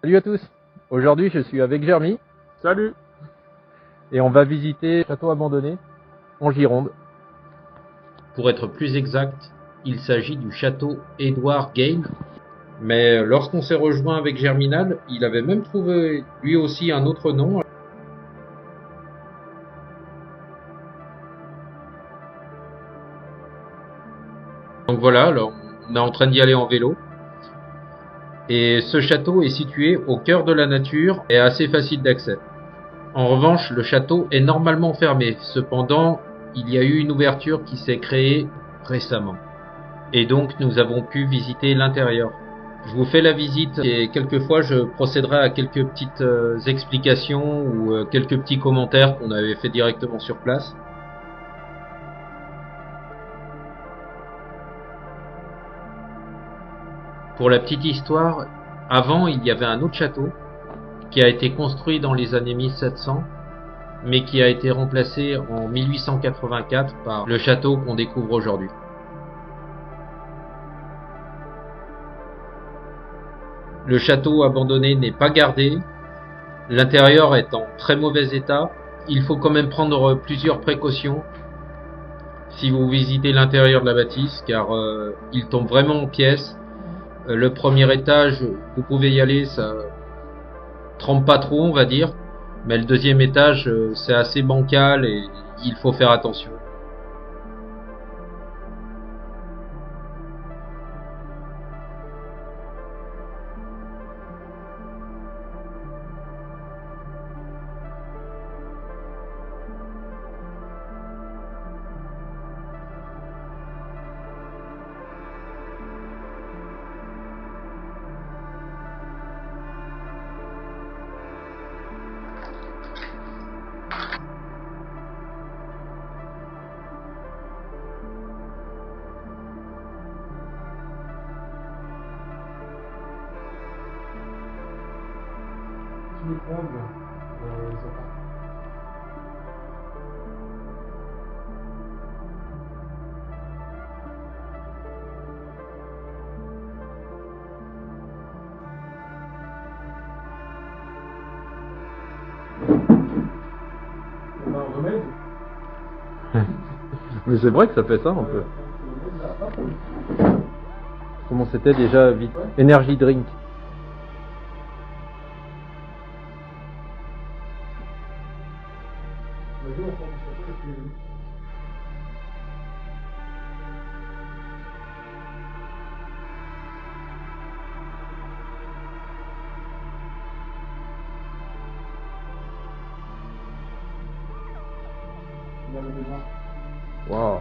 Salut à tous. Aujourd'hui, je suis avec Jeremy. Salut. Et on va visiter le château abandonné en Gironde. Pour être plus exact, il s'agit du château Edward Game. Mais lorsqu'on s'est rejoint avec Germinal, il avait même trouvé lui aussi un autre nom. Donc voilà, alors on est en train d'y aller en vélo. Et ce château est situé au cœur de la nature et assez facile d'accès. En revanche, le château est normalement fermé. Cependant, il y a eu une ouverture qui s'est créée récemment. Et donc nous avons pu visiter l'intérieur. Je vous fais la visite et quelquefois je procéderai à quelques petites explications ou quelques petits commentaires qu'on avait fait directement sur place. Pour la petite histoire, avant il y avait un autre château qui a été construit dans les années 1700 mais qui a été remplacé en 1884 par le château qu'on découvre aujourd'hui. Le château abandonné n'est pas gardé, l'intérieur est en très mauvais état, il faut quand même prendre plusieurs précautions si vous visitez l'intérieur de la bâtisse car il tombe vraiment en pièces. Le premier étage, vous pouvez y aller, ça trempe pas trop on va dire, mais le deuxième étage c'est assez bancal et il faut faire attention. Mais c'est vrai que ça fait ça un peu. Comment c'était déjà vite. Energy drink. Wow.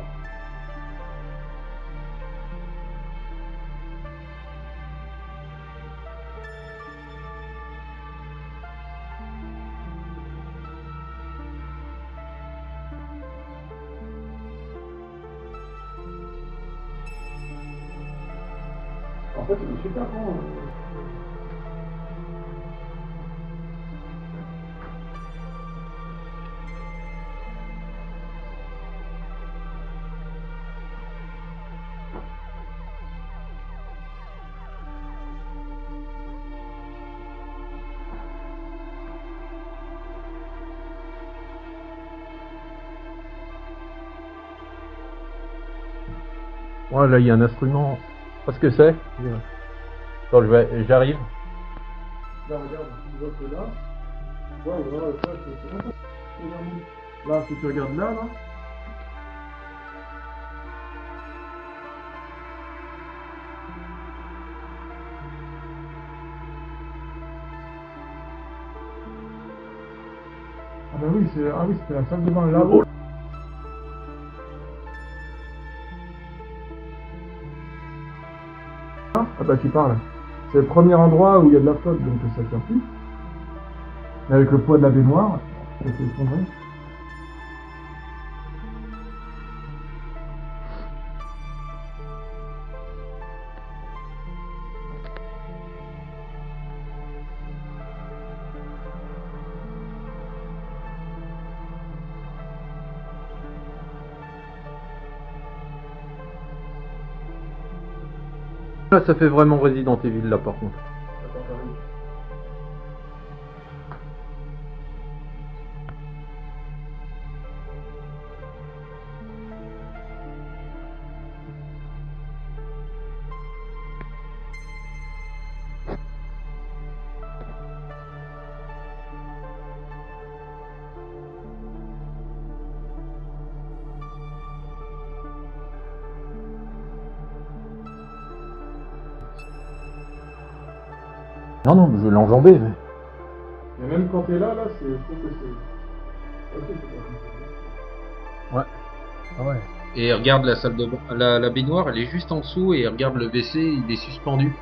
En fait, c'est super bon. Ouais, là il y a un instrument. Pas ce que c'est. Attends, j'arrive. Là, regarde, tu vois que là. Ouais, voilà, ça, c'est ça. Là, si tu regardes là. Ah bah oui, c'était la salle de bain là. Ah bah tu parles. C'est le premier endroit où il y a de la flotte, donc ça tient plus. Mais avec le poids de la baignoire, ça s'est effondré. Là ça fait vraiment Resident Evil là par contre. Non, non, je vais l'enjamber, mais... Et même quand t'es là, je trouve que c'est... Ok, c'est pas Ouais. Ah ouais. Et regarde la salle de bain, la baignoire, elle est juste en dessous et regarde le WC, il est suspendu.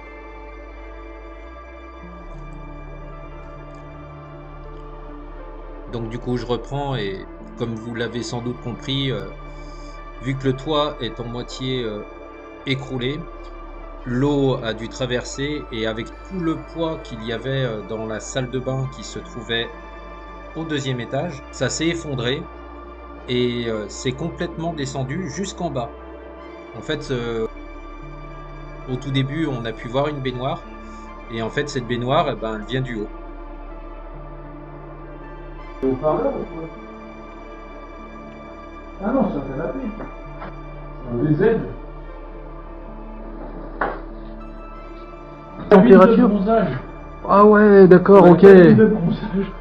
Donc du coup, je reprends et comme vous l'avez sans doute compris, vu que le toit est en moitié écroulé, l'eau a dû traverser et avec tout le poids qu'il y avait dans la salle de bain qui se trouvait au deuxième étage, ça s'est effondré et c'est complètement descendu jusqu'en bas. En fait, au tout début, on a pu voir une baignoire et en fait, cette baignoire, eh ben, elle vient du haut. le haut-parleur ou quoi? Ah non, c'est un canapé. C'est un VZ. Température. De bronzage. Ah ouais, d'accord, ok. De bronzage.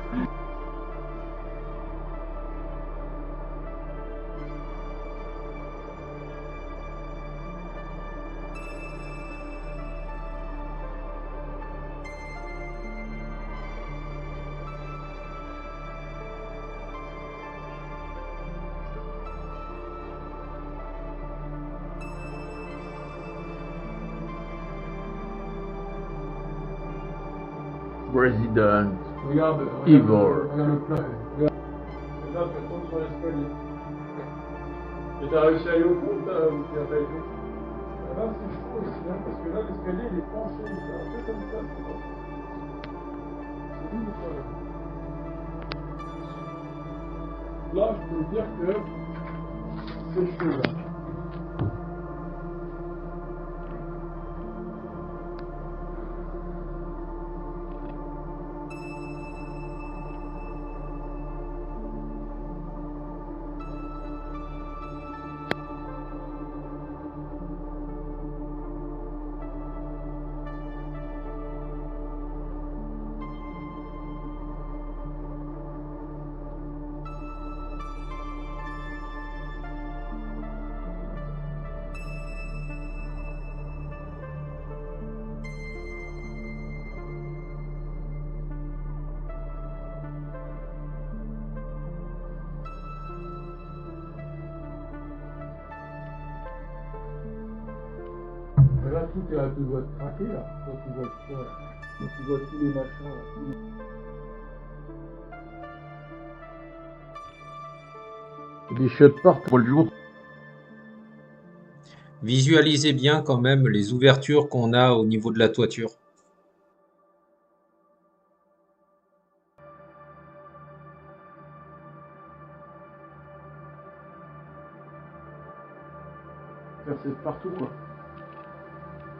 Resident Regarde, Evil. regarde le plat. Regarde. Là, tu tombes sur l'escalier. Et t'as réussi à aller au fond ou t'as pas été? Ah là, c'est chaud aussi, hein, parce que là, l'escalier, il est penché. C'est un peu comme ça, tu vois. C'est lui ou pas, là? Là, je peux dire que c'est chaud, là. Et là, tout est à deux doigts de craquer, là. Quand tu vois tout ça, là. Quand tu vois tous les machins, là. Les chiottes partent pour le jour. Visualisez bien quand même les ouvertures qu'on a au niveau de la toiture. C'est partout, quoi.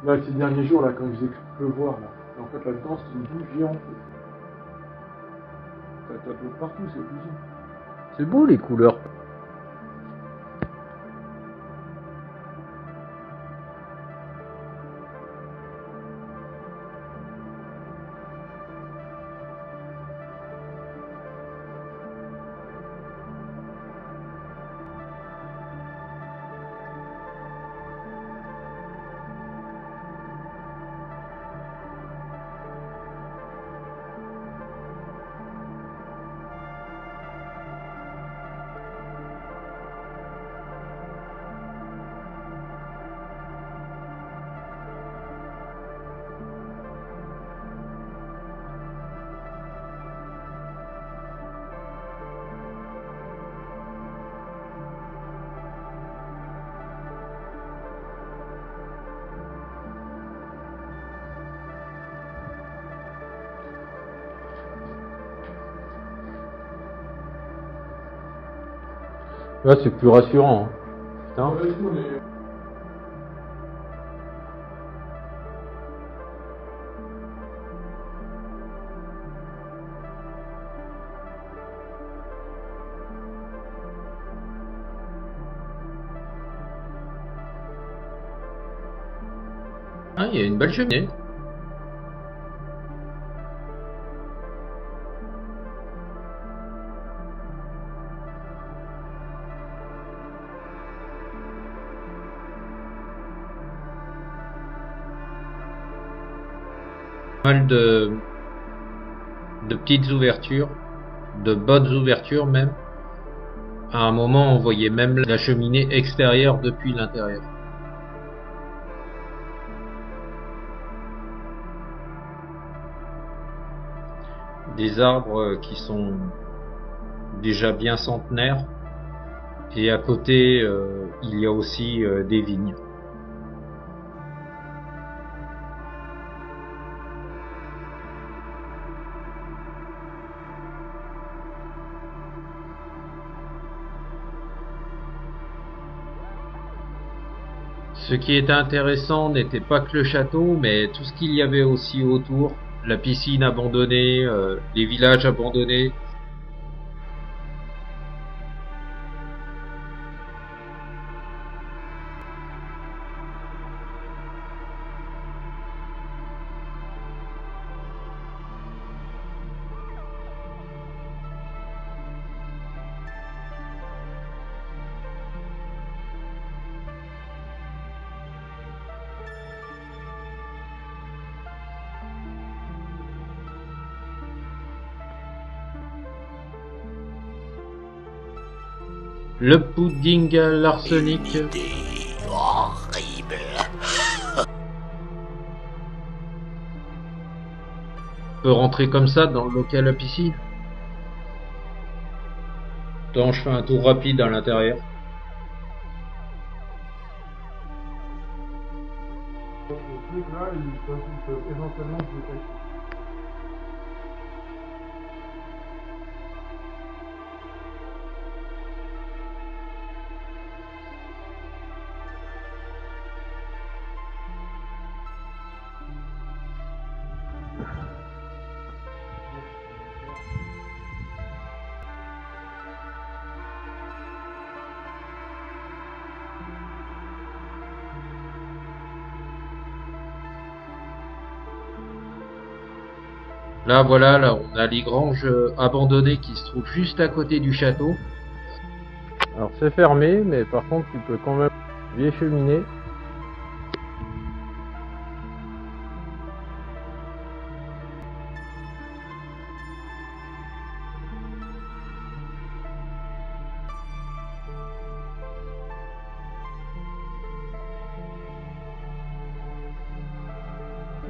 Là, ces derniers jours, là, quand il faisait pleuvoir, là. Et en fait, là-dedans, c'est une boue géante. T'as de l'eau partout, c'est obligé. C'est beau les couleurs. Là, c'est plus rassurant. Hein. Putain. Vas-y, on est... Ah, il y a une belle cheminée. Mal de petites ouvertures, de bonnes ouvertures même. À un moment, on voyait même la cheminée extérieure depuis l'intérieur. Des arbres qui sont déjà bien centenaires. Et à côté, il y a aussi des vignes. Ce qui était intéressant n'était pas que le château, mais tout ce qu'il y avait aussi autour. La piscine abandonnée, les villages abandonnés. Le pudding à l'arsenic. Horrible. Peut rentrer comme ça dans le local à piscine. Attends, je fais un tour rapide à l'intérieur. Le truc là, ils peuvent éventuellement se détacher. Là, voilà, là, on a les granges abandonnées qui se trouvent juste à côté du château. Alors c'est fermé, mais par contre tu peux quand même vieille cheminée.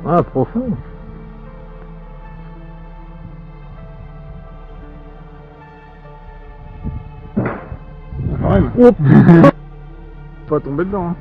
Ah, profond. Ouais, mais... Pas tomber dedans, hein.